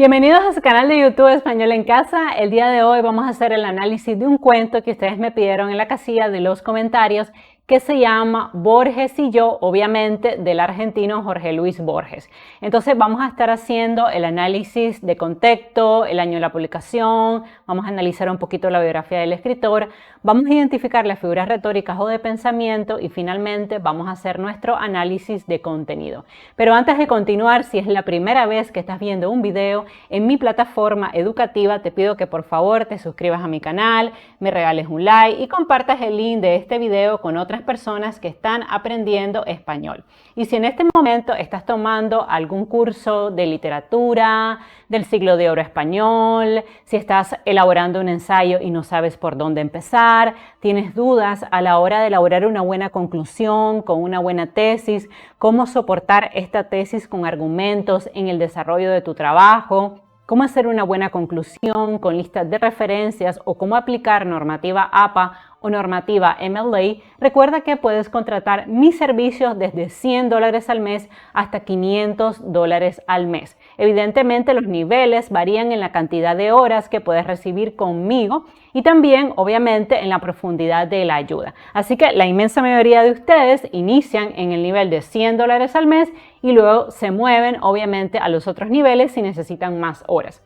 Bienvenidos a su canal de YouTube Español en Casa. El día de hoy vamos a hacer el análisis de un cuento que ustedes me pidieron en la casilla de los comentarios que se llama Borges y yo, obviamente del argentino Jorge Luis Borges. Entonces vamos a estar haciendo el análisis de contexto, el año de la publicación, vamos a analizar un poquito la biografía del escritor, vamos a identificar las figuras retóricas o de pensamiento y finalmente vamos a hacer nuestro análisis de contenido. Pero antes de continuar, si es la primera vez que estás viendo un video en mi plataforma educativa, te pido que por favor te suscribas a mi canal, me regales un like y compartas el link de este video con otras personas que están aprendiendo español. Y si en este momento estás tomando algún curso de literatura, del siglo de oro español, si estás elaborando un ensayo y no sabes por dónde empezar, tienes dudas a la hora de elaborar una buena conclusión, con una buena tesis, cómo soportar esta tesis con argumentos en el desarrollo de tu trabajo, cómo hacer una buena conclusión con listas de referencias o cómo aplicar normativa APA o normativa MLA, recuerda que puedes contratar mis servicios desde $100 al mes hasta $500 al mes. Evidentemente los niveles varían en la cantidad de horas que puedes recibir conmigo y también obviamente en la profundidad de la ayuda. Así que la inmensa mayoría de ustedes inician en el nivel de $100 al mes y luego se mueven obviamente a los otros niveles si necesitan más horas.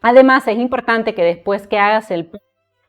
Además es importante que después que hagas el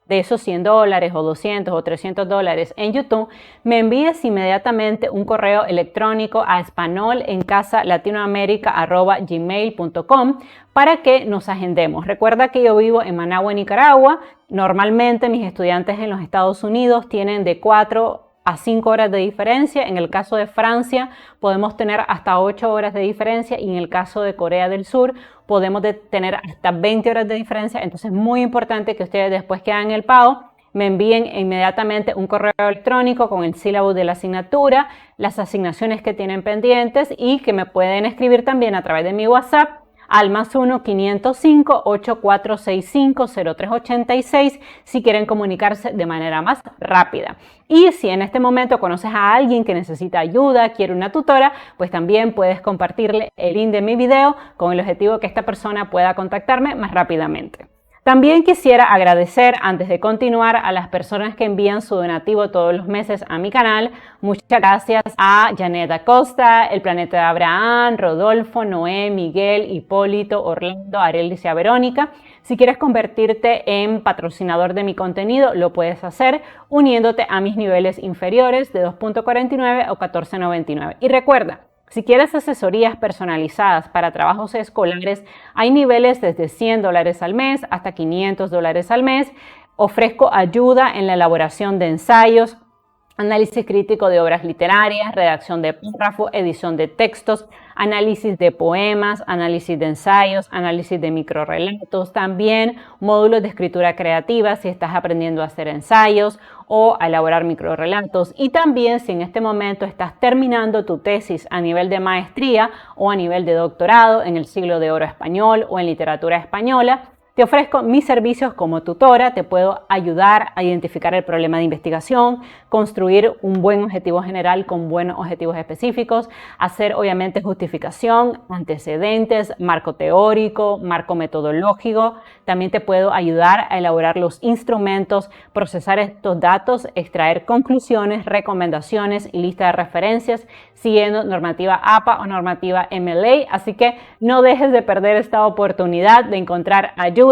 de esos $100 o 200 o 300 dólares en YouTube, me envíes inmediatamente un correo electrónico a espanolencasalatinoamerica@gmail.com para que nos agendemos. Recuerda que yo vivo en Managua, Nicaragua. Normalmente mis estudiantes en los Estados Unidos tienen de 4 a 5 horas de diferencia. En el caso de Francia podemos tener hasta 8 horas de diferencia y en el caso de Corea del Sur podemos tener hasta 20 horas de diferencia. Entonces es muy importante que ustedes después que hagan el pago me envíen inmediatamente un correo electrónico con el sílabo de la asignatura, las asignaciones que tienen pendientes y que me pueden escribir también a través de mi WhatsApp al +1 505 8465 0386 si quieren comunicarse de manera más rápida. Y si en este momento conoces a alguien que necesita ayuda, quiere una tutora, pues también puedes compartirle el link de mi video con el objetivo que esta persona pueda contactarme más rápidamente. También quisiera agradecer, antes de continuar, a las personas que envían su donativo todos los meses a mi canal. Muchas gracias a Janet Acosta, El Planeta de Abraham, Rodolfo, Noé, Miguel, Hipólito, Orlando, Arelicia, Verónica. Si quieres convertirte en patrocinador de mi contenido, lo puedes hacer uniéndote a mis niveles inferiores de 2.49 o 14.99. Y recuerda, si quieres asesorías personalizadas para trabajos escolares, hay niveles desde $100 al mes hasta $500 al mes. Ofrezco ayuda en la elaboración de ensayos, análisis crítico de obras literarias, redacción de párrafos, edición de textos, análisis de poemas, análisis de ensayos, análisis de microrrelatos, también módulos de escritura creativa si estás aprendiendo a hacer ensayos o a elaborar microrrelatos. Y también si en este momento estás terminando tu tesis a nivel de maestría o a nivel de doctorado en el siglo de oro español o en literatura española, te ofrezco mis servicios como tutora, te puedo ayudar a identificar el problema de investigación, construir un buen objetivo general con buenos objetivos específicos, hacer obviamente justificación, antecedentes, marco teórico, marco metodológico. También te puedo ayudar a elaborar los instrumentos, procesar estos datos, extraer conclusiones, recomendaciones y lista de referencias siguiendo normativa APA o normativa MLA. Así que no dejes de perder esta oportunidad de encontrar ayuda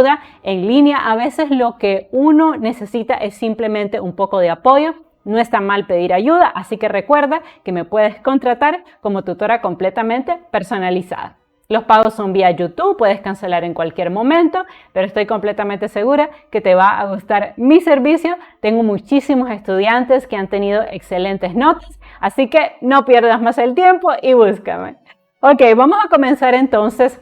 en línea. A veces lo que uno necesita es simplemente un poco de apoyo. No está mal pedir ayuda, así que recuerda que me puedes contratar como tutora completamente personalizada. Los pagos son vía YouTube, puedes cancelar en cualquier momento, pero estoy completamente segura que te va a gustar mi servicio. Tengo muchísimos estudiantes que han tenido excelentes notas, así que no pierdas más el tiempo y búscame. Ok, vamos a comenzar entonces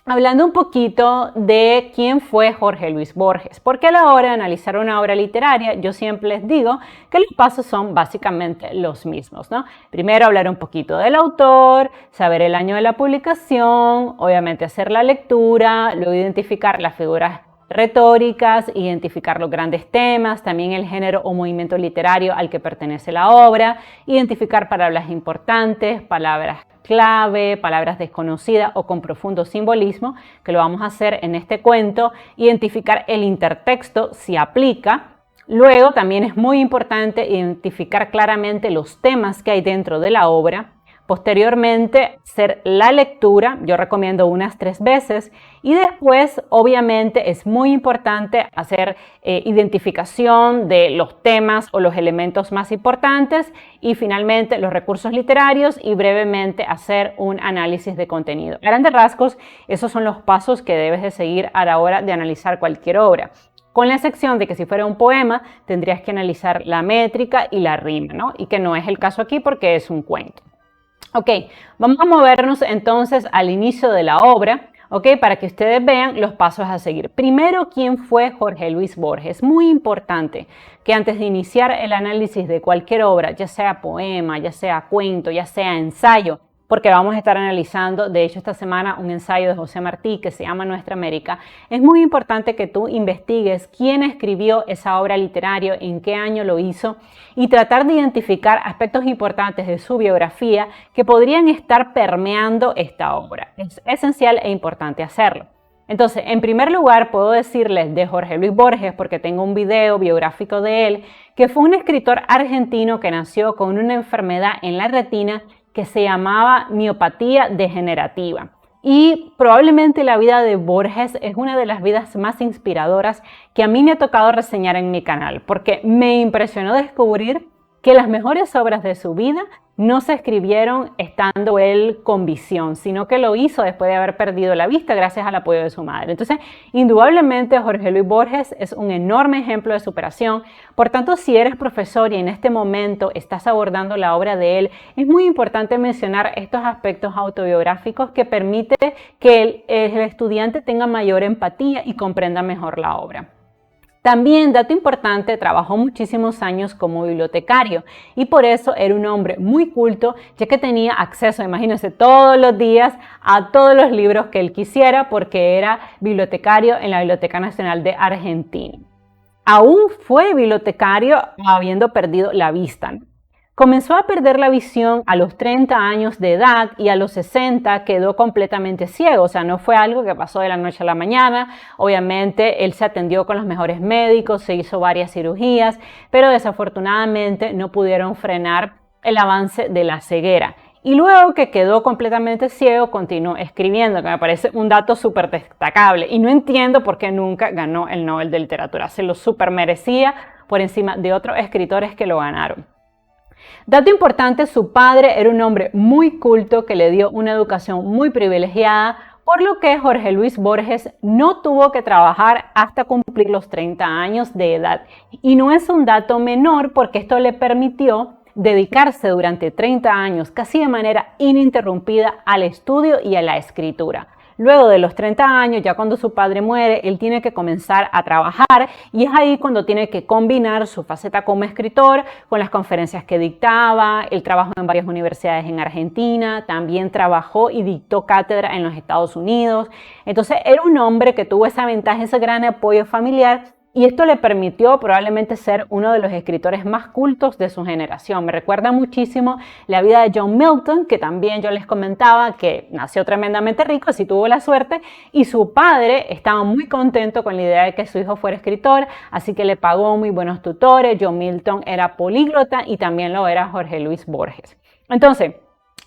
hablando un poquito de quién fue Jorge Luis Borges, porque a la hora de analizar una obra literaria yo siempre les digo que los pasos son básicamente los mismos, ¿no? Primero hablar un poquito del autor, saber el año de la publicación, obviamente hacer la lectura, luego identificar las figuras retóricas, identificar los grandes temas, también el género o movimiento literario al que pertenece la obra, identificar palabras importantes, palabras clave, palabras desconocidas o con profundo simbolismo, que lo vamos a hacer en este cuento, identificar el intertexto si aplica. Luego también es muy importante identificar claramente los temas que hay dentro de la obra. Posteriormente, hacer la lectura, yo recomiendo unas 3 veces, y después, obviamente, es muy importante hacer identificación de los temas o los elementos más importantes y finalmente los recursos literarios y brevemente hacer un análisis de contenido. A grandes rasgos, esos son los pasos que debes de seguir a la hora de analizar cualquier obra. Con la excepción de que si fuera un poema, tendrías que analizar la métrica y la rima, ¿no? Y que no es el caso aquí porque es un cuento. Ok, vamos a movernos entonces al inicio de la obra, ok, para que ustedes vean los pasos a seguir. Primero, ¿quién fue Jorge Luis Borges? Muy importante que antes de iniciar el análisis de cualquier obra, ya sea poema, ya sea cuento, ya sea ensayo, porque vamos a estar analizando, de hecho esta semana, un ensayo de José Martí que se llama Nuestra América. Es muy importante que tú investigues quién escribió esa obra literaria, en qué año lo hizo y tratar de identificar aspectos importantes de su biografía que podrían estar permeando esta obra. Es esencial e importante hacerlo. Entonces, en primer lugar, puedo decirles de Jorge Luis Borges, porque tengo un video biográfico de él, que fue un escritor argentino que nació con una enfermedad en la retina que se llamaba miopatía degenerativa. Y probablemente la vida de Borges es una de las vidas más inspiradoras que a mí me ha tocado reseñar en mi canal, porque me impresionó descubrir que las mejores obras de su vida no se escribieron estando él con visión, sino que lo hizo después de haber perdido la vista gracias al apoyo de su madre. Entonces, indudablemente Jorge Luis Borges es un enorme ejemplo de superación. Por tanto, si eres profesor y en este momento estás abordando la obra de él, es muy importante mencionar estos aspectos autobiográficos que permiten que el estudiante tenga mayor empatía y comprenda mejor la obra. También, dato importante, trabajó muchísimos años como bibliotecario y por eso era un hombre muy culto, ya que tenía acceso, imagínense, todos los días a todos los libros que él quisiera porque era bibliotecario en la Biblioteca Nacional de Argentina. Aún fue bibliotecario habiendo perdido la vista. Comenzó a perder la visión a los 30 años de edad y a los 60 quedó completamente ciego. O sea, no fue algo que pasó de la noche a la mañana. Obviamente, él se atendió con los mejores médicos, se hizo varias cirugías, pero desafortunadamente no pudieron frenar el avance de la ceguera. Y luego que quedó completamente ciego, continuó escribiendo, que me parece un dato súper destacable. Y no entiendo por qué nunca ganó el Nobel de Literatura. Se lo súper merecía por encima de otros escritores que lo ganaron. Dato importante, su padre era un hombre muy culto que le dio una educación muy privilegiada, por lo que Jorge Luis Borges no tuvo que trabajar hasta cumplir los 30 años de edad. Y no es un dato menor porque esto le permitió dedicarse durante 30 años casi de manera ininterrumpida al estudio y a la escritura. Luego de los 30 años, ya cuando su padre muere, él tiene que comenzar a trabajar y es ahí cuando tiene que combinar su faceta como escritor con las conferencias que dictaba. Él trabajó en varias universidades en Argentina, también trabajó y dictó cátedra en los Estados Unidos. Entonces era un hombre que tuvo esa ventaja, ese gran apoyo familiar. Y esto le permitió probablemente ser uno de los escritores más cultos de su generación. Me recuerda muchísimo la vida de John Milton, que también yo les comentaba que nació tremendamente rico, así tuvo la suerte, y su padre estaba muy contento con la idea de que su hijo fuera escritor, así que le pagó muy buenos tutores. John Milton era políglota y también lo era Jorge Luis Borges. Entonces,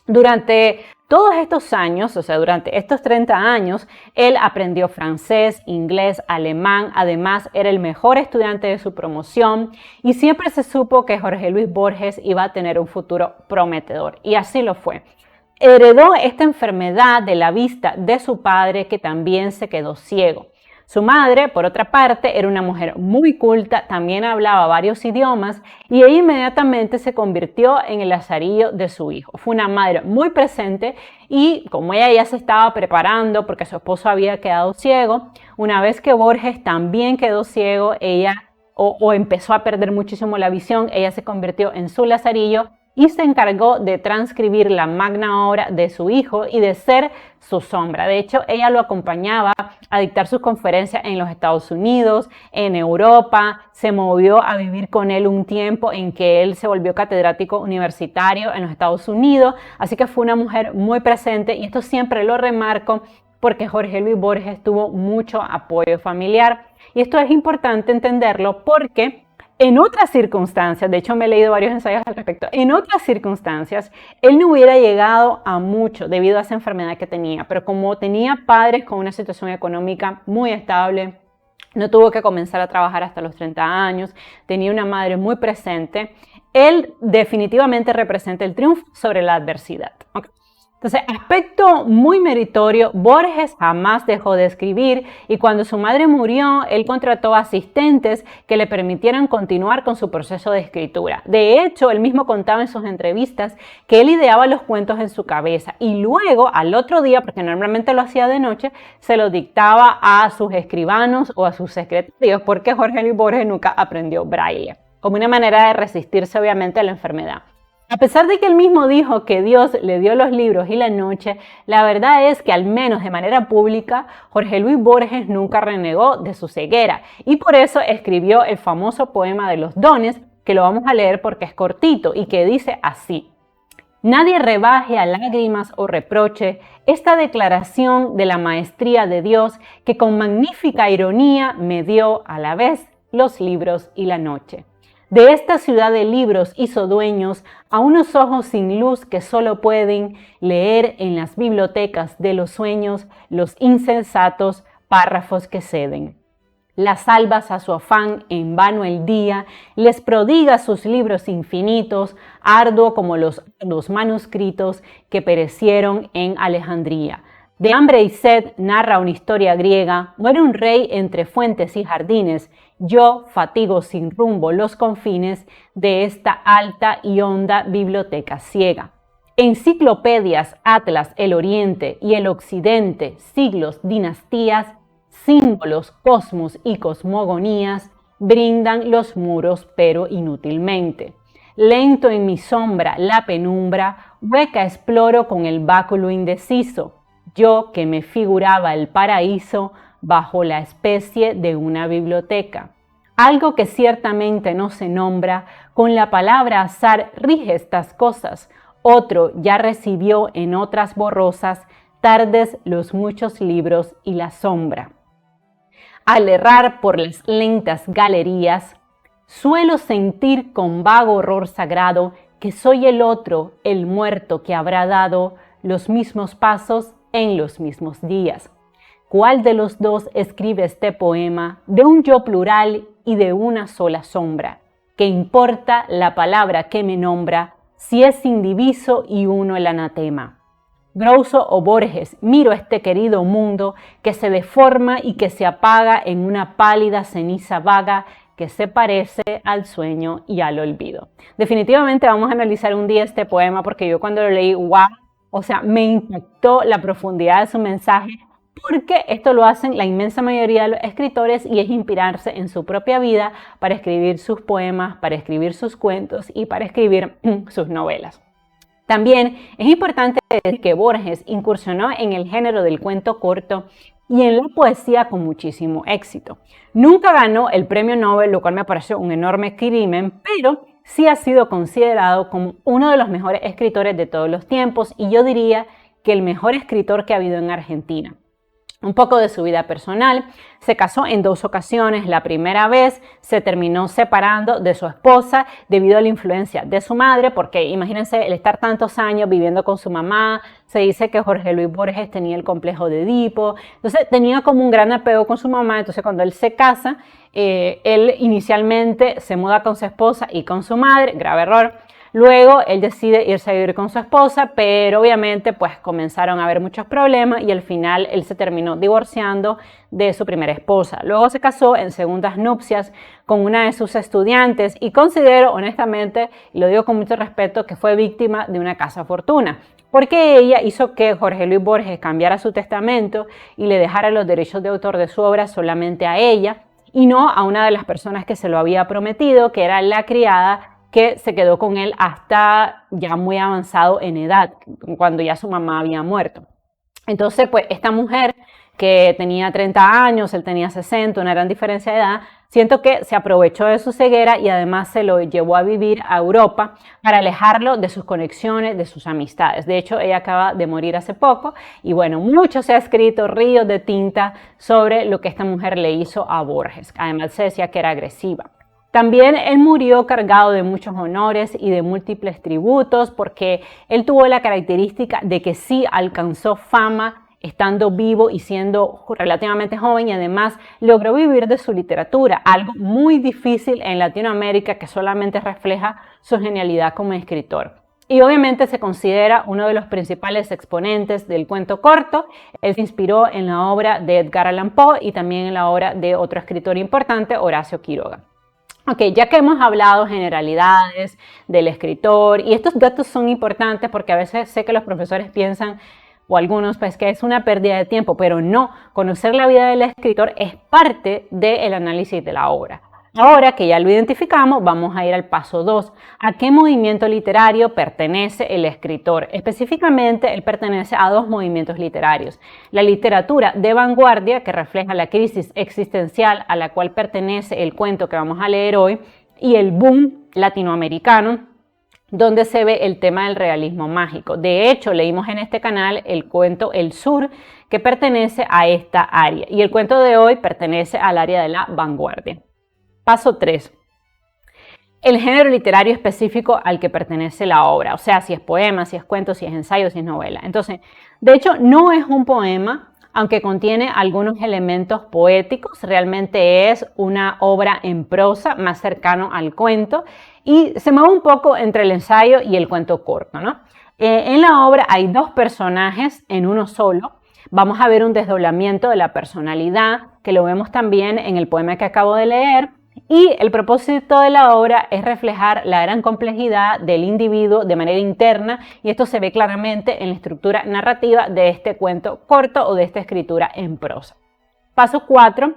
durante todos estos años, o sea, durante estos 30 años, él aprendió francés, inglés, alemán, además era el mejor estudiante de su promoción y siempre se supo que Jorge Luis Borges iba a tener un futuro prometedor y así lo fue. Heredó esta enfermedad de la vista de su padre que también se quedó ciego. Su madre, por otra parte, era una mujer muy culta, también hablaba varios idiomas y ella inmediatamente se convirtió en el lazarillo de su hijo. Fue una madre muy presente y como ella ya se estaba preparando porque su esposo había quedado ciego, una vez que Borges también quedó ciego, ella empezó a perder muchísimo la visión, ella se convirtió en su lazarillo y se encargó de transcribir la magna obra de su hijo y de ser su sombra. De hecho, ella lo acompañaba a dictar sus conferencias en los Estados Unidos, en Europa, se movió a vivir con él un tiempo en que él se volvió catedrático universitario en los Estados Unidos, así que fue una mujer muy presente y esto siempre lo remarco porque Jorge Luis Borges tuvo mucho apoyo familiar. Y esto es importante entenderlo porque en otras circunstancias, de hecho me he leído varios ensayos al respecto, en otras circunstancias él no hubiera llegado a mucho debido a esa enfermedad que tenía, pero como tenía padres con una situación económica muy estable, no tuvo que comenzar a trabajar hasta los 30 años, tenía una madre muy presente, él definitivamente representa el triunfo sobre la adversidad. Okay. Entonces, aspecto muy meritorio, Borges jamás dejó de escribir y cuando su madre murió, él contrató asistentes que le permitieran continuar con su proceso de escritura. De hecho, él mismo contaba en sus entrevistas que él ideaba los cuentos en su cabeza y luego, al otro día, porque normalmente lo hacía de noche, se los dictaba a sus escribanos o a sus secretarios, porque Jorge Luis Borges nunca aprendió braille, como una manera de resistirse obviamente a la enfermedad. A pesar de que él mismo dijo que Dios le dio los libros y la noche, la verdad es que al menos de manera pública, Jorge Luis Borges nunca renegó de su ceguera y por eso escribió el famoso poema de los dones, que lo vamos a leer porque es cortito y que dice así: nadie rebaje a lágrimas o reproche esta declaración de la maestría de Dios que con magnífica ironía me dio a la vez los libros y la noche. De esta ciudad de libros hizo dueños a unos ojos sin luz que solo pueden leer en las bibliotecas de los sueños los insensatos párrafos que ceden. Las salvas a su afán en vano el día, les prodiga sus libros infinitos, arduo como los manuscritos que perecieron en Alejandría. De hambre y sed narra una historia griega, muere un rey entre fuentes y jardines, yo fatigo sin rumbo los confines de esta alta y honda biblioteca ciega. Enciclopedias, atlas, el oriente y el occidente, siglos, dinastías, símbolos, cosmos y cosmogonías, brindan los muros pero inútilmente. Lento en mi sombra la penumbra, hueca exploro con el báculo indeciso. Yo que me figuraba el paraíso bajo la especie de una biblioteca. Algo que ciertamente no se nombra, con la palabra azar rige estas cosas. Otro ya recibió en otras borrosas tardes los muchos libros y la sombra. Al errar por las lentas galerías, suelo sentir con vago horror sagrado que soy el otro, el muerto que habrá dado los mismos pasos en los mismos días. ¿Cuál de los dos escribe este poema de un yo plural y de una sola sombra? ¿Qué importa la palabra que me nombra si es indiviso y uno el anatema? Grosso o Borges, miro este querido mundo que se deforma y que se apaga en una pálida ceniza vaga que se parece al sueño y al olvido. Definitivamente vamos a analizar un día este poema porque yo cuando lo leí, wow, o sea, me impactó la profundidad de su mensaje porque esto lo hacen la inmensa mayoría de los escritores y es inspirarse en su propia vida para escribir sus poemas, para escribir sus cuentos y para escribir sus novelas. También es importante decir que Borges incursionó en el género del cuento corto y en la poesía con muchísimo éxito. Nunca ganó el premio Nobel, lo cual me pareció un enorme crimen, pero sí ha sido considerado como uno de los mejores escritores de todos los tiempos y yo diría que el mejor escritor que ha habido en Argentina. Un poco de su vida personal, se casó en 2 ocasiones, la primera vez se terminó separando de su esposa debido a la influencia de su madre, porque imagínense el estar tantos años viviendo con su mamá, se dice que Jorge Luis Borges tenía el complejo de Edipo, entonces tenía como un gran apego con su mamá, entonces cuando él se casa, él inicialmente se muda con su esposa y con su madre, grave error. Luego él decide irse a vivir con su esposa, pero obviamente pues comenzaron a haber muchos problemas y al final él se terminó divorciando de su primera esposa. Luego se casó en segundas nupcias con una de sus estudiantes y considero honestamente, y lo digo con mucho respeto, que fue víctima de una casa fortuna, porque ella hizo que Jorge Luis Borges cambiara su testamento y le dejara los derechos de autor de su obra solamente a ella y no a una de las personas que se lo había prometido, que era la criada que se quedó con él hasta ya muy avanzado en edad, cuando ya su mamá había muerto. Entonces, pues esta mujer que tenía 30 años, él tenía 60, una gran diferencia de edad, siento que se aprovechó de su ceguera y además se lo llevó a vivir a Europa para alejarlo de sus conexiones, de sus amistades. De hecho, ella acaba de morir hace poco y bueno, mucho se ha escrito, ríos de tinta sobre lo que esta mujer le hizo a Borges. Además se decía que era agresiva. También él murió cargado de muchos honores y de múltiples tributos porque él tuvo la característica de que sí alcanzó fama estando vivo y siendo relativamente joven y además logró vivir de su literatura, algo muy difícil en Latinoamérica que solamente refleja su genialidad como escritor. Y obviamente se considera uno de los principales exponentes del cuento corto. Él se inspiró en la obra de Edgar Allan Poe y también en la obra de otro escritor importante, Horacio Quiroga. Ok, ya que hemos hablado generalidades del escritor, y estos datos son importantes porque a veces sé que los profesores piensan, o algunos, pues que es una pérdida de tiempo, pero no, conocer la vida del escritor es parte del análisis de la obra. Ahora que ya lo identificamos, vamos a ir al paso 2. ¿A qué movimiento literario pertenece el escritor? Específicamente, él pertenece a dos movimientos literarios. La literatura de vanguardia, que refleja la crisis existencial a la cual pertenece el cuento que vamos a leer hoy, y el boom latinoamericano, donde se ve el tema del realismo mágico. De hecho, leímos en este canal el cuento El Sur, que pertenece a esta área, y el cuento de hoy pertenece al área de la vanguardia. Paso 3. El género literario específico al que pertenece la obra, o sea, si es poema, si es cuento, si es ensayo, si es novela. Entonces, de hecho, no es un poema, aunque contiene algunos elementos poéticos, realmente es una obra en prosa más cercano al cuento y se mueve un poco entre el ensayo y el cuento corto, ¿no? En la obra hay dos personajes en uno solo. Vamos a ver un desdoblamiento de la personalidad, que lo vemos también en el poema que acabo de leer. Y el propósito de la obra es reflejar la gran complejidad del individuo de manera interna y esto se ve claramente en la estructura narrativa de este cuento corto o de esta escritura en prosa. Paso 4.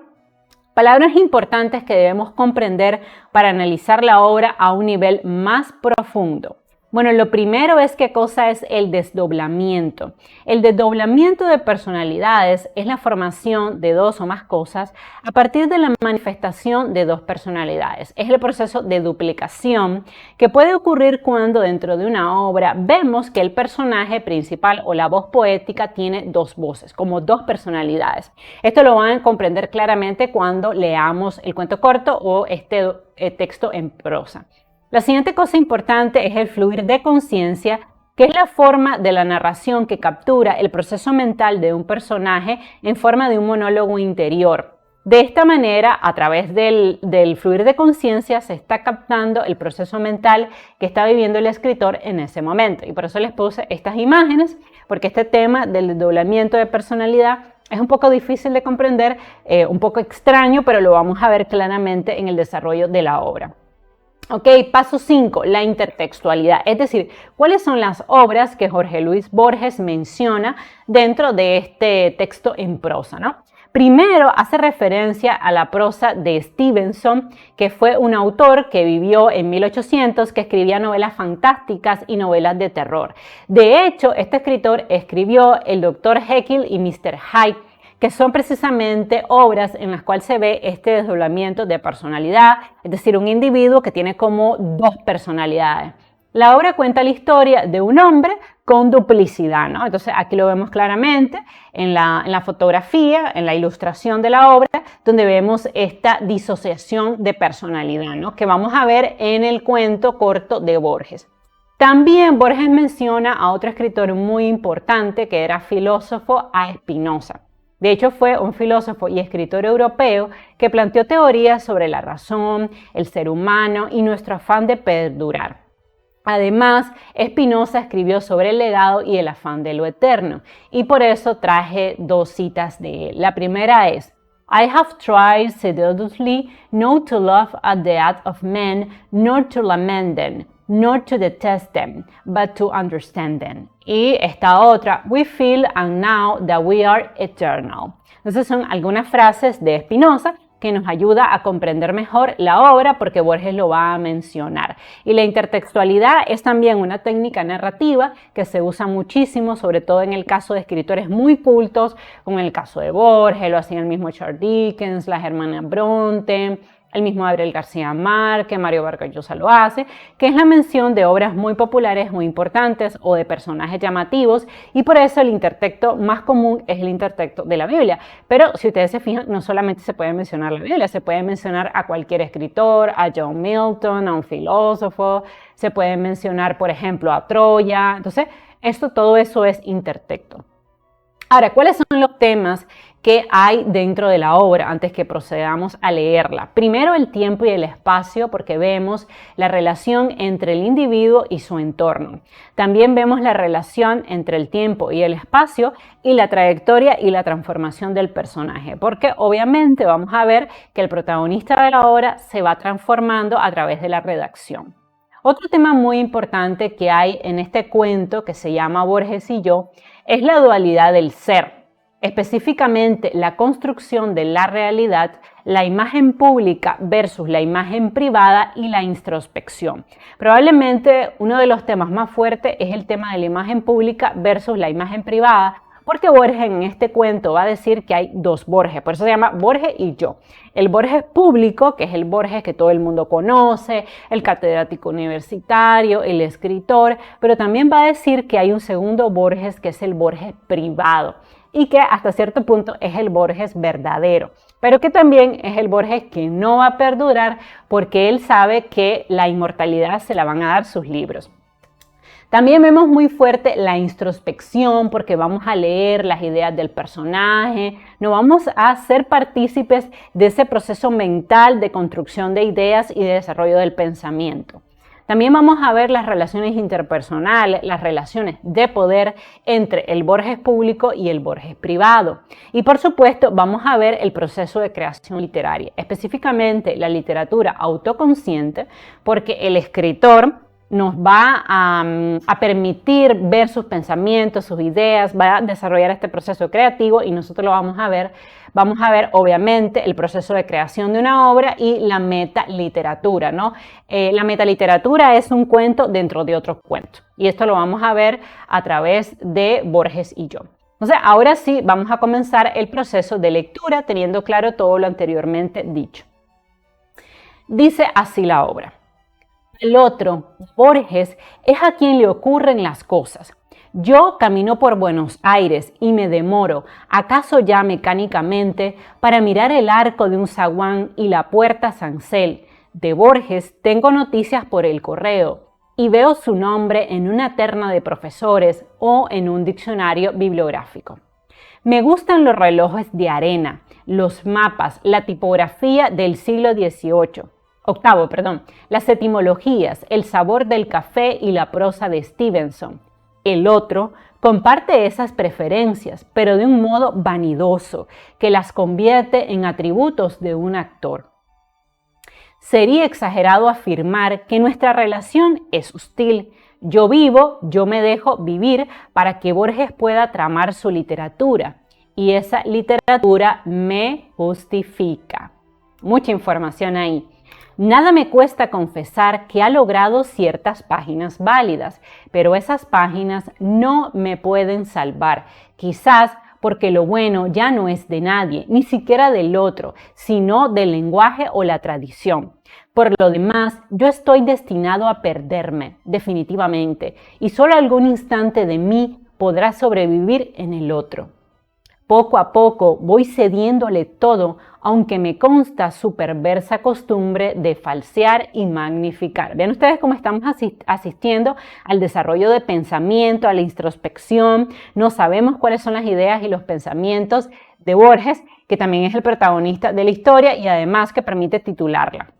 Palabras importantes que debemos comprender para analizar la obra a un nivel más profundo. Bueno, lo primero es qué cosa es el desdoblamiento. El desdoblamiento de personalidades es la formación de dos o más cosas a partir de la manifestación de dos personalidades. Es el proceso de duplicación que puede ocurrir cuando dentro de una obra vemos que el personaje principal o la voz poética tiene dos voces, como dos personalidades. Esto lo van a comprender claramente cuando leamos el cuento corto o este texto en prosa. La siguiente cosa importante es el fluir de conciencia, que es la forma de la narración que captura el proceso mental de un personaje en forma de un monólogo interior. De esta manera, a través del fluir de conciencia, se está captando el proceso mental que está viviendo el escritor en ese momento. Y por eso les puse estas imágenes, porque este tema del desdoblamiento de personalidad es un poco difícil de comprender, un poco extraño, pero lo vamos a ver claramente en el desarrollo de la obra. Ok, paso 5, la intertextualidad, es decir, cuáles son las obras que Jorge Luis Borges menciona dentro de este texto en prosa, ¿no? Primero hace referencia a la prosa de Stevenson, que fue un autor que vivió en 1800, que escribía novelas fantásticas y novelas de terror. De hecho, este escritor escribió El Dr. Jekyll y Mr. Hyde, que son precisamente obras en las cuales se ve este desdoblamiento de personalidad, es decir, un individuo que tiene como dos personalidades. La obra cuenta la historia de un hombre con duplicidad, ¿no? Entonces aquí lo vemos claramente en la fotografía, en la ilustración de la obra, donde vemos esta disociación de personalidad, ¿no? Que vamos a ver en el cuento corto de Borges. También Borges menciona a otro escritor muy importante que era filósofo, a Spinoza. De hecho, fue un filósofo y escritor europeo que planteó teorías sobre la razón, el ser humano y nuestro afán de perdurar. Además, Spinoza escribió sobre el legado y el afán de lo eterno, y por eso traje dos citas de él. La primera es: I have tried sedulously not to laugh at the act of men, nor to lament them, nor to detest them, but to understand them. Y esta otra: we feel and now that we are eternal. Entonces son algunas frases de Spinoza que nos ayuda a comprender mejor la obra porque Borges lo va a mencionar. Y la intertextualidad es también una técnica narrativa que se usa muchísimo, sobre todo en el caso de escritores muy cultos, como en el caso de Borges, lo hacía el mismo Charles Dickens, la Germana Bronte, el mismo Gabriel García Márquez, Mario Vargas Llosa lo hace, que es la mención de obras muy populares, muy importantes o de personajes llamativos, y por eso el intertexto más común es el intertexto de la Biblia. Pero si ustedes se fijan, no solamente se puede mencionar la Biblia, se puede mencionar a cualquier escritor, a John Milton, a un filósofo, se puede mencionar, por ejemplo, a Troya. Entonces, todo eso es intertexto. Ahora, ¿cuáles son los temas que hay dentro de la obra antes que procedamos a leerla? Primero, el tiempo y el espacio, porque vemos la relación entre el individuo y su entorno. También vemos la relación entre el tiempo y el espacio y la trayectoria y la transformación del personaje, porque obviamente vamos a ver que el protagonista de la obra se va transformando a través de la redacción. Otro tema muy importante que hay en este cuento que se llama Borges y yo es la dualidad del ser, específicamente la construcción de la realidad, la imagen pública versus la imagen privada y la introspección. Probablemente uno de los temas más fuertes es el tema de la imagen pública versus la imagen privada, porque Borges en este cuento va a decir que hay dos Borges, por eso se llama Borges y yo. El Borges público, que es el Borges que todo el mundo conoce, el catedrático universitario, el escritor, pero también va a decir que hay un segundo Borges que es el Borges privado y que hasta cierto punto es el Borges verdadero, pero que también es el Borges que no va a perdurar porque él sabe que la inmortalidad se la van a dar sus libros. También vemos muy fuerte la introspección porque vamos a leer las ideas del personaje, nos vamos a ser partícipes de ese proceso mental de construcción de ideas y de desarrollo del pensamiento. También vamos a ver las relaciones interpersonales, las relaciones de poder entre el Borges público y el Borges privado. Y por supuesto vamos a ver el proceso de creación literaria, específicamente la literatura autoconsciente, porque el escritor nos va a permitir ver sus pensamientos, sus ideas, va a desarrollar este proceso creativo y nosotros lo vamos a ver. Vamos a ver, obviamente, el proceso de creación de una obra y la metaliteratura, ¿no? La metaliteratura es un cuento dentro de otro cuento y esto lo vamos a ver a través de Borges y yo. Entonces, ahora sí, vamos a comenzar el proceso de lectura teniendo claro todo lo anteriormente dicho. Dice así la obra. El otro, Borges, es a quien le ocurren las cosas. Yo camino por Buenos Aires y me demoro, acaso ya mecánicamente, para mirar el arco de un zaguán y la puerta Sansel. De Borges tengo noticias por el correo y veo su nombre en una terna de profesores o en un diccionario bibliográfico. Me gustan los relojes de arena, los mapas, la tipografía del siglo XVIII. Las etimologías, el sabor del café y la prosa de Stevenson. El otro comparte esas preferencias, pero de un modo vanidoso, que las convierte en atributos de un actor. Sería exagerado afirmar que nuestra relación es hostil. Yo vivo, yo me dejo vivir para que Borges pueda tramar su literatura, y esa literatura me justifica. Mucha información ahí. Nada me cuesta confesar que ha logrado ciertas páginas válidas, pero esas páginas no me pueden salvar, quizás porque lo bueno ya no es de nadie, ni siquiera del otro, sino del lenguaje o la tradición. Por lo demás, yo estoy destinado a perderme, definitivamente, y solo algún instante de mí podrá sobrevivir en el otro. Poco a poco voy cediéndole todo, aunque me consta su perversa costumbre de falsear y magnificar. Vean ustedes cómo estamos asistiendo al desarrollo de pensamiento, a la introspección. No sabemos cuáles son las ideas y los pensamientos de Borges, que también es el protagonista de la historia y además que permite titularla.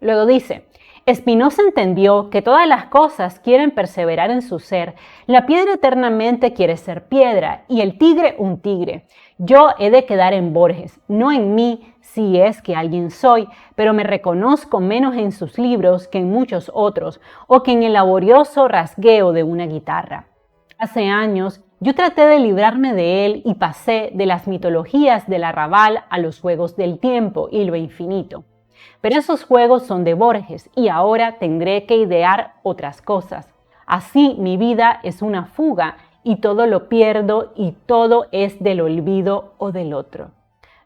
Luego dice: Spinoza entendió que todas las cosas quieren perseverar en su ser. La piedra eternamente quiere ser piedra y el tigre un tigre. Yo he de quedar en Borges, no en mí, si es que alguien soy, pero me reconozco menos en sus libros que en muchos otros, o que en el laborioso rasgueo de una guitarra. Hace años Yo traté de librarme de él y pasé de las mitologías del arrabal a los juegos del tiempo y lo infinito. Pero esos juegos son de Borges y ahora tendré que idear otras cosas. Así mi vida es una fuga y todo lo pierdo y todo es del olvido o del otro.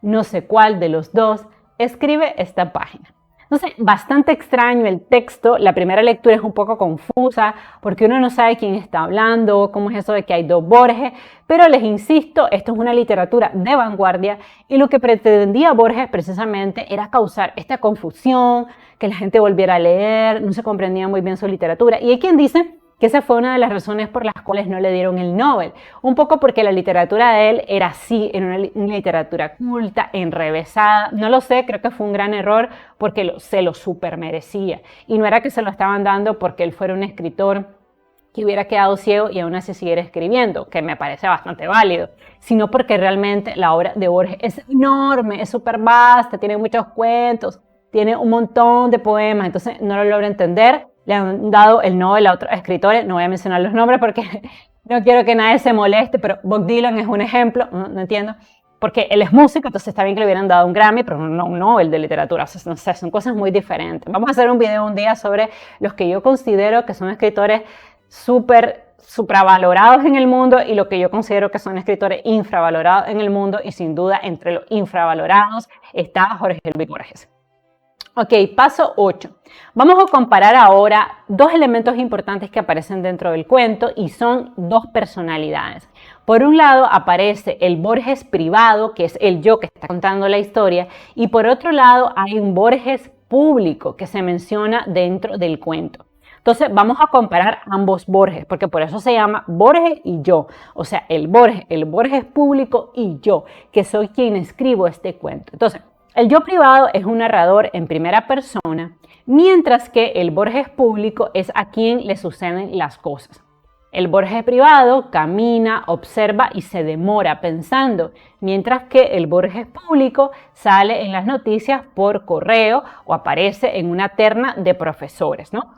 No sé cuál de los dos escribe esta página. Entonces, bastante extraño el texto. La primera lectura es un poco confusa porque uno no sabe quién está hablando, cómo es eso de que hay dos Borges, pero les insisto, esto es una literatura de vanguardia y lo que pretendía Borges precisamente era causar esta confusión, que la gente volviera a leer, no se comprendía muy bien su literatura. Y hay quien dice que esa fue una de las razones por las cuales no le dieron el Nobel. Un poco porque la literatura de él era así, en una literatura culta, enrevesada. No lo sé, creo que fue un gran error porque se lo super merecía. Y no era que se lo estaban dando porque él fuera un escritor que hubiera quedado ciego y aún así siguiera escribiendo, que me parece bastante válido, sino porque realmente la obra de Borges es enorme, es súper vasta, tiene muchos cuentos, tiene un montón de poemas, entonces no lo logro entender. Le han dado el Nobel a otros escritores, no voy a mencionar los nombres porque no quiero que nadie se moleste, pero Bob Dylan es un ejemplo, no entiendo, porque él es músico, entonces está bien que le hubieran dado un Grammy, pero no un Nobel de literatura, o sea, no sé, son cosas muy diferentes. Vamos a hacer un video un día sobre los que yo considero que son escritores supravalorados en el mundo y lo que yo considero que son escritores infravalorados en el mundo, y sin duda entre los infravalorados está Jorge Luis Borges. Ok, paso 8. Vamos a comparar ahora dos elementos importantes que aparecen dentro del cuento y son dos personalidades. Por un lado aparece el Borges privado, que es el yo que está contando la historia, y por otro lado hay un Borges público que se menciona dentro del cuento. Entonces vamos a comparar ambos Borges, porque por eso se llama Borges y yo. O sea, el Borges público y yo, que soy quien escribo este cuento. Entonces, el yo privado es un narrador en primera persona, mientras que el Borges público es a quien le suceden las cosas. El Borges privado camina, observa y se demora pensando, mientras que el Borges público sale en las noticias por correo o aparece en una terna de profesores, ¿no?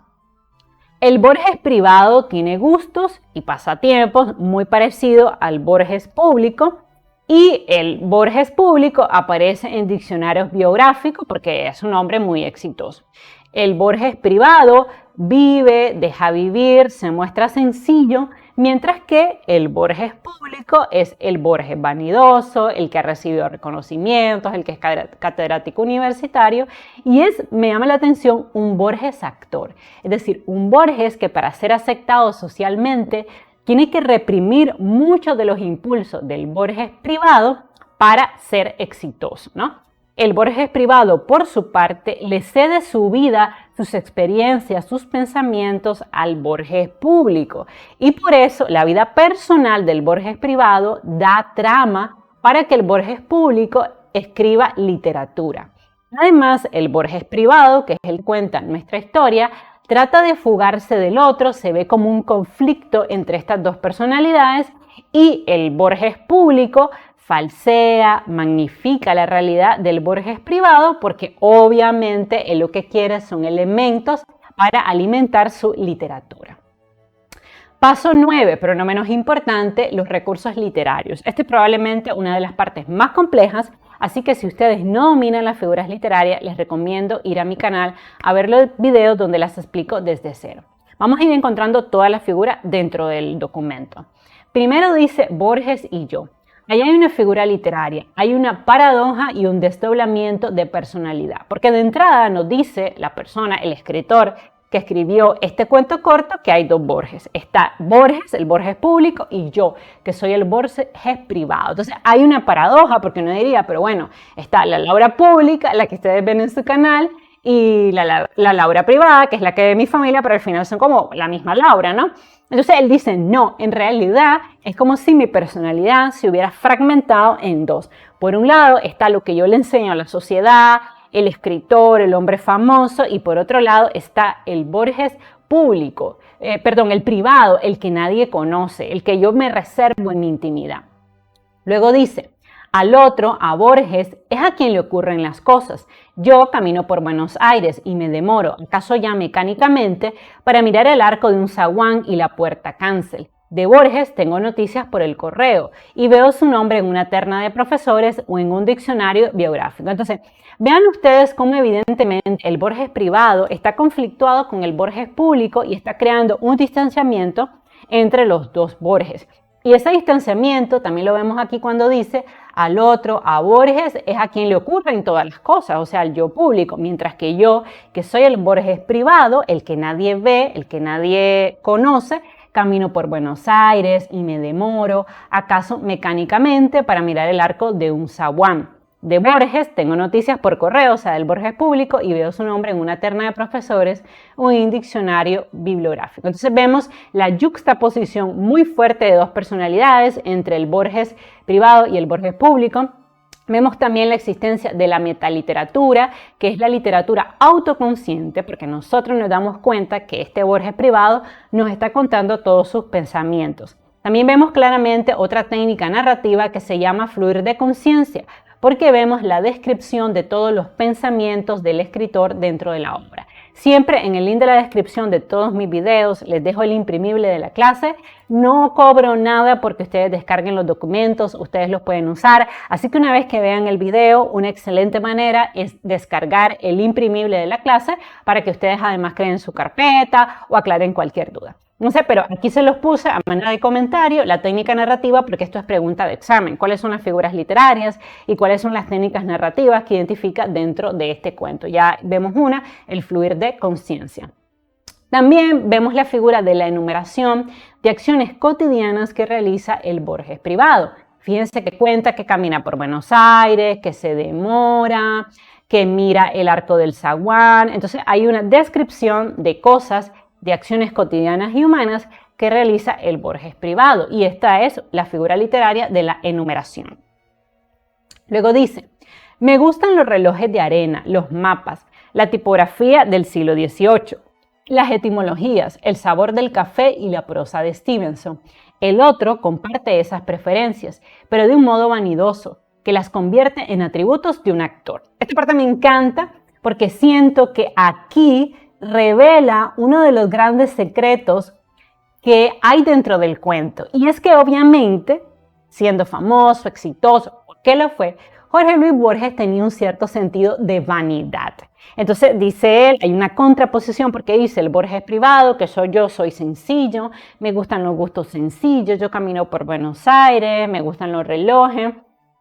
El Borges privado tiene gustos y pasatiempos muy parecidos al Borges público, y el Borges público aparece en diccionarios biográficos porque es un hombre muy exitoso. El Borges privado vive, deja vivir, se muestra sencillo, mientras que el Borges público es el Borges vanidoso, el que ha recibido reconocimientos, el que es catedrático universitario, y me llama la atención, un Borges actor. Es decir, un Borges que para ser aceptado socialmente tiene que reprimir muchos de los impulsos del Borges privado para ser exitoso, ¿no? El Borges privado, por su parte, le cede su vida, sus experiencias, sus pensamientos al Borges público. Y por eso la vida personal del Borges privado da trama para que el Borges público escriba literatura. Además, el Borges privado, que es el que cuenta nuestra historia, trata de fugarse del otro, se ve como un conflicto entre estas dos personalidades, y el Borges público falsea, magnifica la realidad del Borges privado porque obviamente él lo que quiere son elementos para alimentar su literatura. Paso 9, pero no menos importante, los recursos literarios. Esta es probablemente una de las partes más complejas, así que si ustedes no dominan las figuras literarias, les recomiendo ir a mi canal a ver los videos donde las explico desde cero. Vamos a ir encontrando todas las figuras dentro del documento. Primero dice Borges y yo. Ahí hay una figura literaria, hay una paradoja y un desdoblamiento de personalidad, porque de entrada nos dice la persona, el escritor que escribió este cuento corto, que hay dos Borges. Está Borges, el Borges público, y yo, que soy el Borges privado. Entonces hay una paradoja, porque uno diría, pero bueno, está la Laura pública, la que ustedes ven en su canal, y la Laura privada, que es la que ve mi familia, pero al final son como la misma Laura, ¿no? Entonces él dice, no, en realidad es como si mi personalidad se hubiera fragmentado en dos. Por un lado está lo que yo le enseño a la sociedad, el escritor, el hombre famoso, y por otro lado está el Borges público, el privado, el que nadie conoce, el que yo me reservo en mi intimidad. Luego dice, al otro, a Borges, es a quien le ocurren las cosas. Yo camino por Buenos Aires y me demoro, acaso ya mecánicamente, para mirar el arco de un zaguán y la puerta cancel. De Borges tengo noticias por el correo y veo su nombre en una terna de profesores o en un diccionario biográfico. Entonces, vean ustedes cómo evidentemente el Borges privado está conflictuado con el Borges público y está creando un distanciamiento entre los dos Borges. Y ese distanciamiento también lo vemos aquí cuando dice al otro, a Borges, es a quien le ocurren todas las cosas, o sea, al yo público, mientras que yo, que soy el Borges privado, el que nadie ve, el que nadie conoce, camino por Buenos Aires y me demoro, acaso mecánicamente, para mirar el arco de un zaguán. De Borges tengo noticias por correo, o sea, del Borges público, y veo su nombre en una terna de profesores o en un diccionario bibliográfico. Entonces vemos la yuxtaposición muy fuerte de dos personalidades entre el Borges privado y el Borges público. Vemos también la existencia de la metaliteratura, que es la literatura autoconsciente, porque nosotros nos damos cuenta que este Borges privado nos está contando todos sus pensamientos. También vemos claramente otra técnica narrativa que se llama fluir de conciencia, porque vemos la descripción de todos los pensamientos del escritor dentro de la obra. Siempre en el link de la descripción de todos mis videos les dejo el imprimible de la clase. No cobro nada porque ustedes descarguen los documentos, ustedes los pueden usar. Así que una vez que vean el video, una excelente manera es descargar el imprimible de la clase para que ustedes además creen su carpeta o aclaren cualquier duda. No sé, pero aquí se los puse a manera de comentario la técnica narrativa porque esto es pregunta de examen. ¿Cuáles son las figuras literarias y cuáles son las técnicas narrativas que identifica dentro de este cuento? Ya vemos una, el fluir de conciencia. También vemos la figura de la enumeración de acciones cotidianas que realiza el Borges privado. Fíjense que cuenta que camina por Buenos Aires, que se demora, que mira el arco del zaguán. Entonces hay una descripción de cosas, de acciones cotidianas y humanas que realiza el Borges privado. Y esta es la figura literaria de la enumeración. Luego dice, me gustan los relojes de arena, los mapas, la tipografía del siglo XVIII, las etimologías, el sabor del café y la prosa de Stevenson. El otro comparte esas preferencias, pero de un modo vanidoso, que las convierte en atributos de un actor. Esta parte me encanta porque siento que aquí revela uno de los grandes secretos que hay dentro del cuento. Y es que obviamente, siendo famoso, exitoso, porque lo fue, Jorge Luis Borges tenía un cierto sentido de vanidad. Entonces dice él, hay una contraposición porque dice el Borges privado, que soy yo, soy sencillo, me gustan los gustos sencillos, yo camino por Buenos Aires, me gustan los relojes.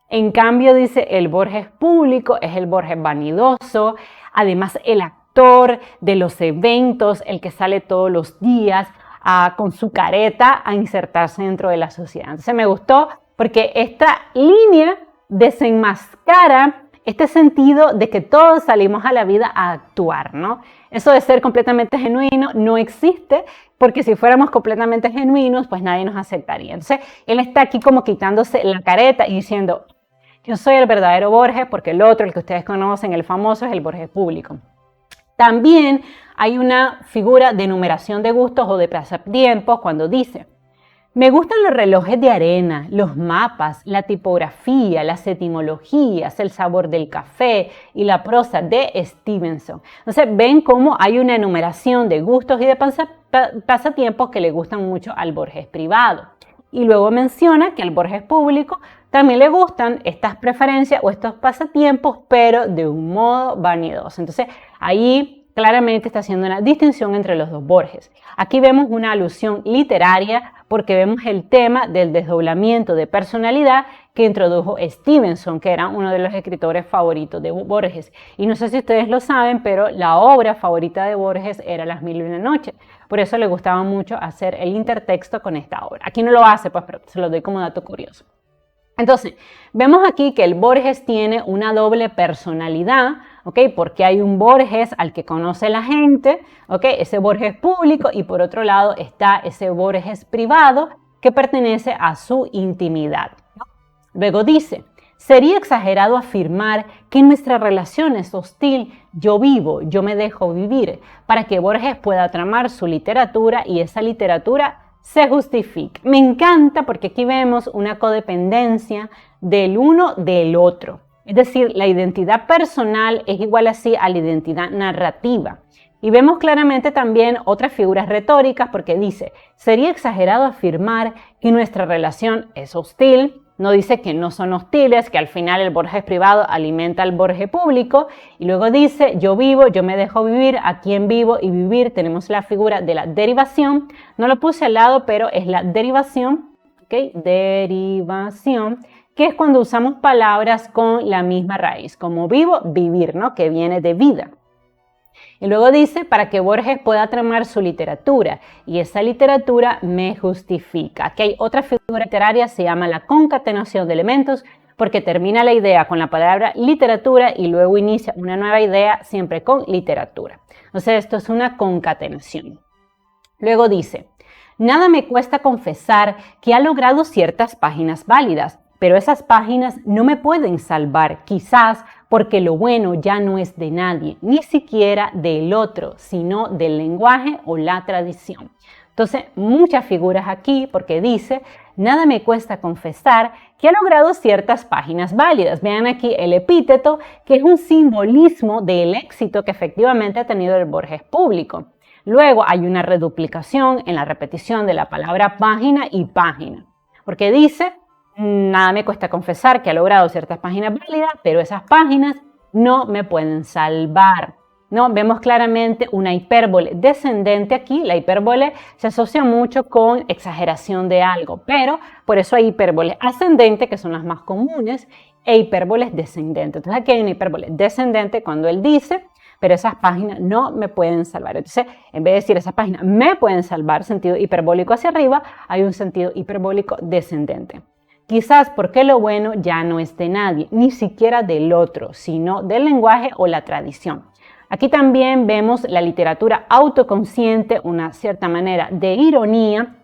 En cambio dice el Borges público es el Borges vanidoso, además el actor de los eventos, el que sale todos los días con su careta a insertarse dentro de la sociedad. Entonces me gustó porque esta línea desenmascara este sentido de que todos salimos a la vida a actuar, ¿no? Eso de ser completamente genuino no existe, porque si fuéramos completamente genuinos, pues nadie nos aceptaría. Entonces él está aquí como quitándose la careta y diciendo, yo soy el verdadero Borges, porque el otro, el que ustedes conocen, el famoso, es el Borges público. También hay una figura de enumeración de gustos o de pasatiempos cuando dice, me gustan los relojes de arena, los mapas, la tipografía, las etimologías, el sabor del café y la prosa de Stevenson. Entonces ven cómo hay una enumeración de gustos y de pasatiempos que le gustan mucho al Borges privado. Y luego menciona que al Borges público también le gustan estas preferencias o estos pasatiempos, pero de un modo vanidoso. Entonces, ahí claramente está haciendo una distinción entre los dos Borges. Aquí vemos una alusión literaria porque vemos el tema del desdoblamiento de personalidad que introdujo Stevenson, que era uno de los escritores favoritos de Borges. Y no sé si ustedes lo saben, pero la obra favorita de Borges era Las Mil y una Noches. Por eso le gustaba mucho hacer el intertexto con esta obra. Aquí no lo hace, pues, pero se lo doy como dato curioso. Entonces, vemos aquí que el Borges tiene una doble personalidad, ¿ok? Porque hay un Borges al que conoce la gente, ¿ok? Ese Borges público, y por otro lado está ese Borges privado que pertenece a su intimidad, ¿no? Luego dice, sería exagerado afirmar que nuestra relación es hostil, yo vivo, yo me dejo vivir, para que Borges pueda tramar su literatura y esa literatura se justifica. Me encanta porque aquí vemos una codependencia del uno del otro. Es decir, la identidad personal es igual así a la identidad narrativa. Y vemos claramente también otras figuras retóricas porque dice, sería exagerado afirmar que nuestra relación es hostil. No dice que no son hostiles, que al final el Borges privado alimenta al Borges público. Y luego dice, yo vivo, yo me dejo vivir, a quién vivo y vivir. Tenemos la figura de la derivación. No lo puse al lado, pero es la derivación, ¿ok? Derivación, que es cuando usamos palabras con la misma raíz, como vivo, vivir, ¿no? Que viene de vida. Y luego dice, para que Borges pueda tramar su literatura, y esa literatura me justifica. Aquí hay otra figura literaria, se llama la concatenación de elementos, porque termina la idea con la palabra literatura y luego inicia una nueva idea siempre con literatura. Entonces esto es una concatenación. Luego dice, nada me cuesta confesar que ha logrado ciertas páginas válidas, pero esas páginas no me pueden salvar, quizás porque lo bueno ya no es de nadie, ni siquiera del otro, sino del lenguaje o la tradición. Entonces, muchas figuras aquí porque dice, nada me cuesta confesar que ha logrado ciertas páginas válidas. Vean aquí el epíteto, que es un simbolismo del éxito que efectivamente ha tenido el Borges público. Luego hay una reduplicación en la repetición de la palabra página y página, porque dice, nada me cuesta confesar que ha logrado ciertas páginas válidas, pero esas páginas no me pueden salvar. ¿No? Vemos claramente una hipérbole descendente aquí. La hipérbole se asocia mucho con exageración de algo, pero por eso hay hipérboles ascendentes, que son las más comunes, e hipérboles descendentes. Entonces aquí hay una hipérbole descendente cuando él dice, pero esas páginas no me pueden salvar. Entonces, en vez de decir esas páginas me pueden salvar, sentido hiperbólico hacia arriba, hay un sentido hiperbólico descendente. Quizás porque lo bueno ya no es de nadie, ni siquiera del otro, sino del lenguaje o la tradición. Aquí también vemos la literatura autoconsciente, una cierta manera de ironía,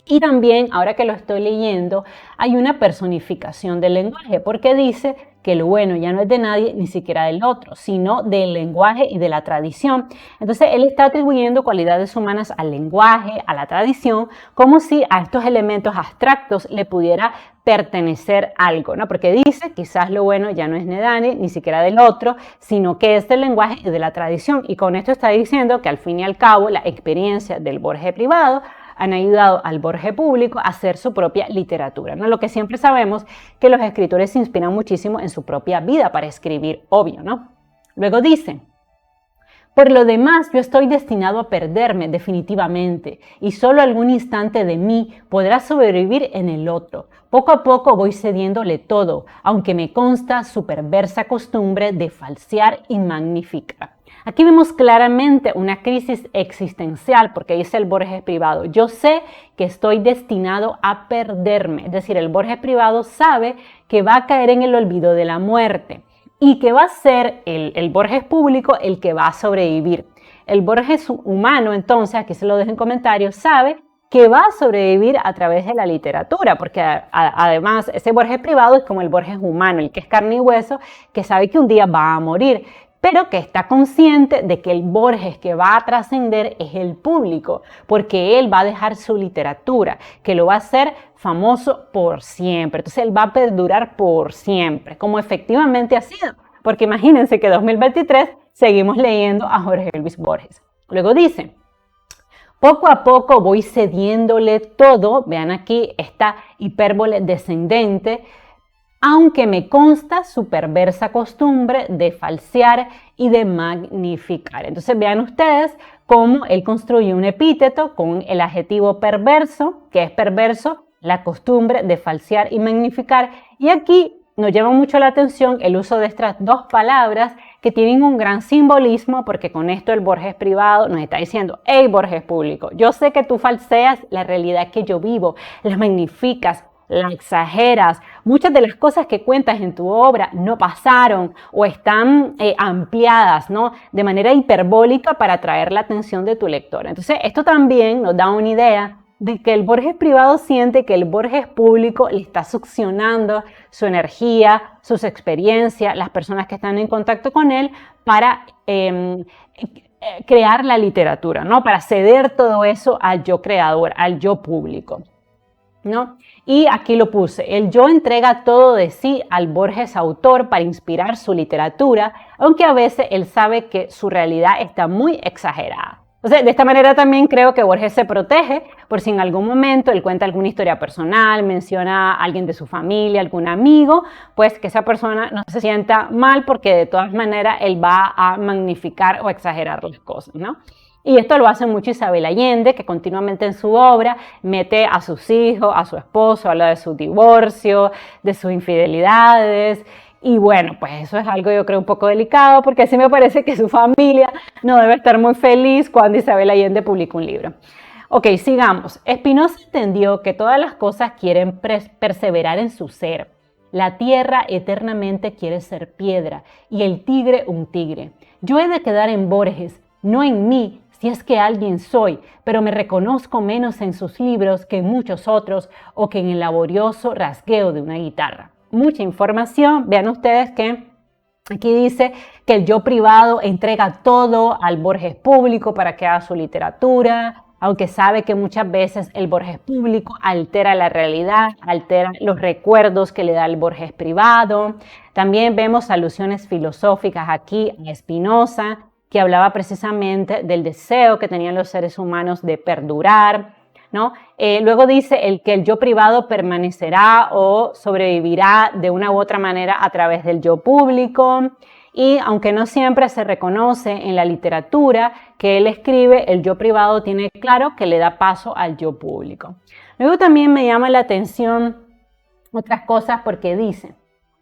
y también, ahora que lo estoy leyendo, hay una personificación del lenguaje, porque dice que lo bueno ya no es de nadie, ni siquiera del otro, sino del lenguaje y de la tradición. Entonces, él está atribuyendo cualidades humanas al lenguaje, a la tradición, como si a estos elementos abstractos le pudiera pertenecer algo, ¿no? Porque dice, quizás lo bueno ya no es de nadie, ni siquiera del otro, sino que es del lenguaje y de la tradición. Y con esto está diciendo que al fin y al cabo, la experiencia del Borges privado han ayudado al Borges público a hacer su propia literatura, ¿no? Lo que siempre sabemos que los escritores se inspiran muchísimo en su propia vida para escribir, obvio, ¿no? Luego dice, por lo demás yo estoy destinado a perderme definitivamente y solo algún instante de mí podrá sobrevivir en el otro. Poco a poco voy cediéndole todo, aunque me consta su perversa costumbre de falsear y magnificar. Aquí vemos claramente una crisis existencial porque dice el Borges privado, yo sé que estoy destinado a perderme, es decir, el Borges privado sabe que va a caer en el olvido de la muerte y que va a ser el Borges público el que va a sobrevivir. El Borges humano, entonces, aquí se lo dejo en comentarios, sabe que va a sobrevivir a través de la literatura, porque además ese Borges privado es como el Borges humano, el que es carne y hueso, que sabe que un día va a morir, pero que está consciente de que el Borges que va a trascender es el público, porque él va a dejar su literatura, que lo va a hacer famoso por siempre. Entonces él va a perdurar por siempre, como efectivamente ha sido, porque imagínense que en 2023 seguimos leyendo a Jorge Luis Borges. Luego dice, poco a poco voy cediéndole todo, vean aquí esta hipérbole descendente, aunque me consta su perversa costumbre de falsear y de magnificar. Entonces vean ustedes cómo él construye un epíteto con el adjetivo perverso, que es perverso, la costumbre de falsear y magnificar. Y aquí nos llama mucho la atención el uso de estas dos palabras que tienen un gran simbolismo, porque con esto el Borges privado nos está diciendo, hey Borges público, yo sé que tú falseas la realidad que yo vivo, la magnificas, la exageras, muchas de las cosas que cuentas en tu obra no pasaron o están ampliadas, ¿no? De manera hiperbólica para atraer la atención de tu lector. Entonces, esto también nos da una idea de que el Borges privado siente que el Borges público le está succionando su energía, sus experiencias, las personas que están en contacto con él para crear la literatura, ¿no? Para ceder todo eso al yo creador, al yo público. ¿no? Y aquí lo puse, el yo entrega todo de sí al Borges autor para inspirar su literatura, aunque a veces él sabe que su realidad está muy exagerada. O sea, de esta manera también creo que Borges se protege por si en algún momento él cuenta alguna historia personal, menciona a alguien de su familia, algún amigo, pues que esa persona no se sienta mal porque de todas maneras él va a magnificar o exagerar las cosas, ¿no? Y esto lo hace mucho Isabel Allende, que continuamente en su obra mete a sus hijos, a su esposo, habla de su divorcio, de sus infidelidades. Y bueno, pues eso es algo yo creo un poco delicado porque sí me parece que su familia no debe estar muy feliz cuando Isabel Allende publica un libro. Ok, sigamos. Spinoza entendió que todas las cosas quieren perseverar en su ser. La tierra eternamente quiere ser piedra y el tigre un tigre. Yo he de quedar en Borges, no en mí, si es que alguien soy, pero me reconozco menos en sus libros que en muchos otros o que en el laborioso rasgueo de una guitarra. Mucha información. Vean ustedes que aquí dice que el yo privado entrega todo al Borges público para que haga su literatura, aunque sabe que muchas veces el Borges público altera la realidad, altera los recuerdos que le da el Borges privado. También vemos alusiones filosóficas aquí a Spinoza, que hablaba precisamente del deseo que tenían los seres humanos de perdurar, ¿no? Luego dice que el yo privado permanecerá o sobrevivirá de una u otra manera a través del yo público. Y aunque no siempre se reconoce en la literatura que él escribe, el yo privado tiene claro que le da paso al yo público. Luego también me llama la atención otras cosas porque dice,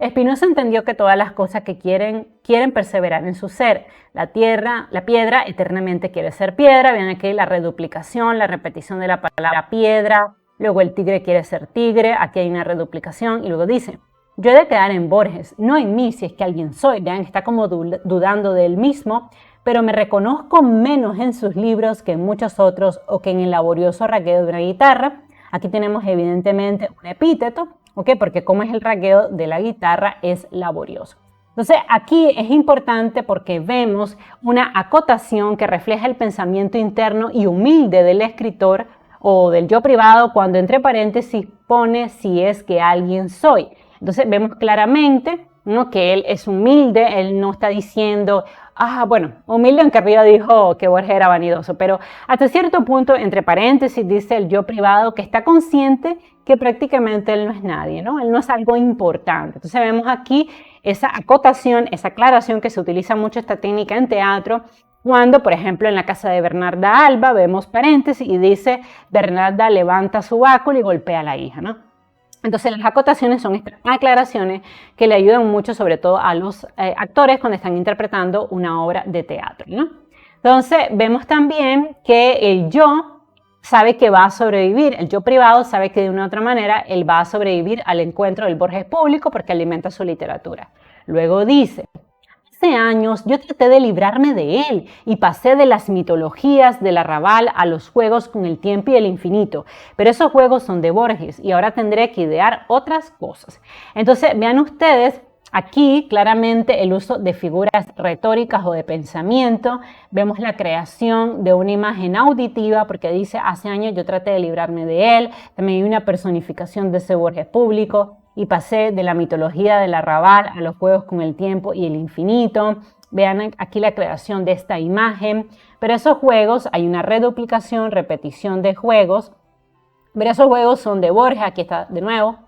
Spinoza entendió que todas las cosas que quieren perseverar en su ser. La piedra eternamente quiere ser piedra. Vean aquí la reduplicación, la repetición de la palabra piedra. Luego el tigre quiere ser tigre. Aquí hay una reduplicación y luego dice, yo he de quedar en Borges, no en mí si es que alguien soy. Vean, está como dudando de él mismo, pero me reconozco menos en sus libros que en muchos otros o que en el laborioso rasgueo de una guitarra. Aquí tenemos evidentemente un epíteto, ¿ok? Porque como es el rasgueo de la guitarra es laborioso. Entonces aquí es importante porque vemos una acotación que refleja el pensamiento interno y humilde del escritor o del yo privado cuando entre paréntesis pone si es que alguien soy. Entonces vemos claramente, ¿no?, que él es humilde, él no está diciendo, bueno, humilde aunque arriba dijo que Borges era vanidoso, pero hasta cierto punto, entre paréntesis, dice el yo privado que está consciente que prácticamente él no es nadie, ¿no? Él no es algo importante. Entonces vemos aquí esa acotación, esa aclaración que se utiliza mucho esta técnica en teatro, cuando, por ejemplo, en la casa de Bernarda Alba vemos paréntesis y dice, Bernarda levanta su báculo y golpea a la hija, ¿no? Entonces las acotaciones son estas aclaraciones que le ayudan mucho, sobre todo a los actores cuando están interpretando una obra de teatro, ¿no? Entonces vemos también que el yo sabe que va a sobrevivir, el yo privado sabe que de una u otra manera él va a sobrevivir al encuentro del Borges público porque alimenta su literatura. Luego dice, hace años yo traté de librarme de él y pasé de las mitologías del arrabal a los juegos con el tiempo y el infinito, pero esos juegos son de Borges y ahora tendré que idear otras cosas. Entonces vean ustedes aquí claramente el uso de figuras retóricas o de pensamiento. Vemos la creación de una imagen auditiva porque dice hace años yo traté de librarme de él. También hay una personificación de ese Borges público y pasé de la mitología del arrabal a los juegos con el tiempo y el infinito. Vean aquí la creación de esta imagen, pero esos juegos, hay una reduplicación, repetición de juegos, pero esos juegos son de Borges, aquí está de nuevo,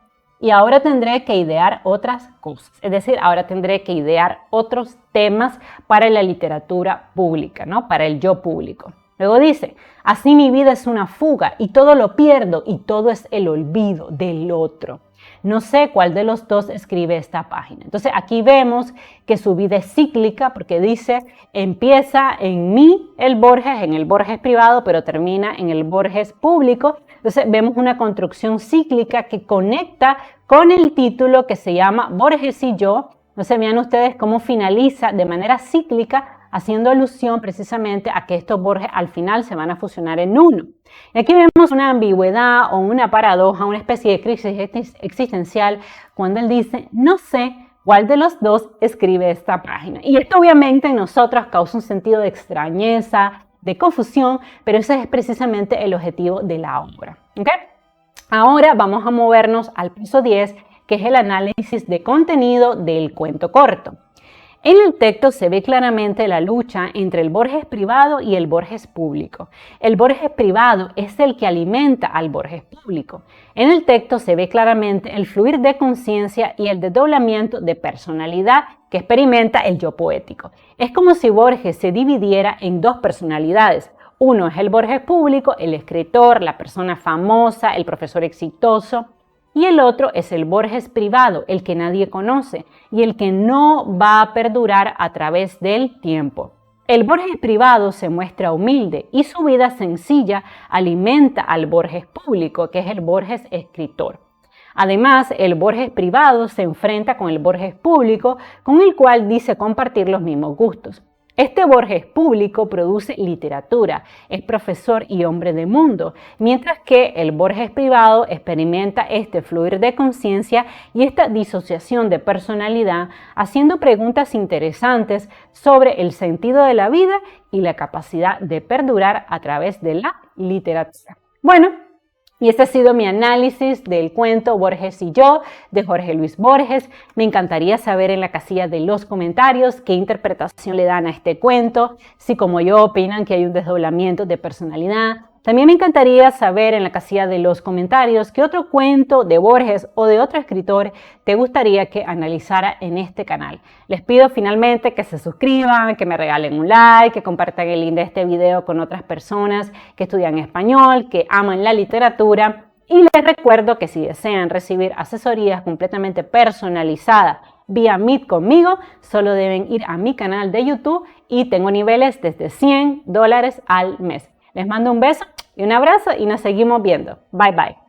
y ahora tendré que idear otras cosas, es decir, ahora tendré que idear otros temas para la literatura pública, ¿no? Para el yo público. Luego dice, así mi vida es una fuga y todo lo pierdo y todo es el olvido del otro. No sé cuál de los dos escribe esta página. Entonces aquí vemos que su vida es cíclica porque dice, empieza en mí el Borges, en el Borges privado, pero termina en el Borges público. Entonces vemos una construcción cíclica que conecta con el título que se llama Borges y yo. Entonces vean ustedes cómo finaliza de manera cíclica, haciendo alusión precisamente a que estos Borges al final se van a fusionar en uno. Y aquí vemos una ambigüedad o una paradoja, una especie de crisis existencial cuando él dice, no sé cuál de los dos escribe esta página. Y esto obviamente en nosotros causa un sentido de extrañeza, de confusión, pero ese es precisamente el objetivo de la obra. ¿Okay? Ahora vamos a movernos al paso 10, que es el análisis de contenido del cuento corto. En el texto se ve claramente la lucha entre el Borges privado y el Borges público. El Borges privado es el que alimenta al Borges público. En el texto se ve claramente el fluir de conciencia y el desdoblamiento de personalidad que experimenta el yo poético. Es como si Borges se dividiera en dos personalidades. Uno es el Borges público, el escritor, la persona famosa, el profesor exitoso. Y el otro es el Borges privado, el que nadie conoce y el que no va a perdurar a través del tiempo. El Borges privado se muestra humilde y su vida sencilla alimenta al Borges público, que es el Borges escritor. Además, el Borges privado se enfrenta con el Borges público, con el cual dice compartir los mismos gustos. Este Borges público produce literatura, es profesor y hombre de mundo, mientras que el Borges privado experimenta este fluir de conciencia y esta disociación de personalidad, haciendo preguntas interesantes sobre el sentido de la vida y la capacidad de perdurar a través de la literatura. Bueno, y este ha sido mi análisis del cuento Borges y yo, de Jorge Luis Borges. Me encantaría saber en la casilla de los comentarios qué interpretación le dan a este cuento, si como yo opinan que hay un desdoblamiento de personalidad. También me encantaría saber en la casilla de los comentarios qué otro cuento de Borges o de otro escritor te gustaría que analizara en este canal. Les pido finalmente que se suscriban, que me regalen un like, que compartan el link de este video con otras personas que estudian español, que aman la literatura. Y les recuerdo que si desean recibir asesorías completamente personalizadas vía Meet conmigo, solo deben ir a mi canal de YouTube y tengo niveles desde $100 al mes. Les mando un beso y un abrazo y nos seguimos viendo. Bye bye.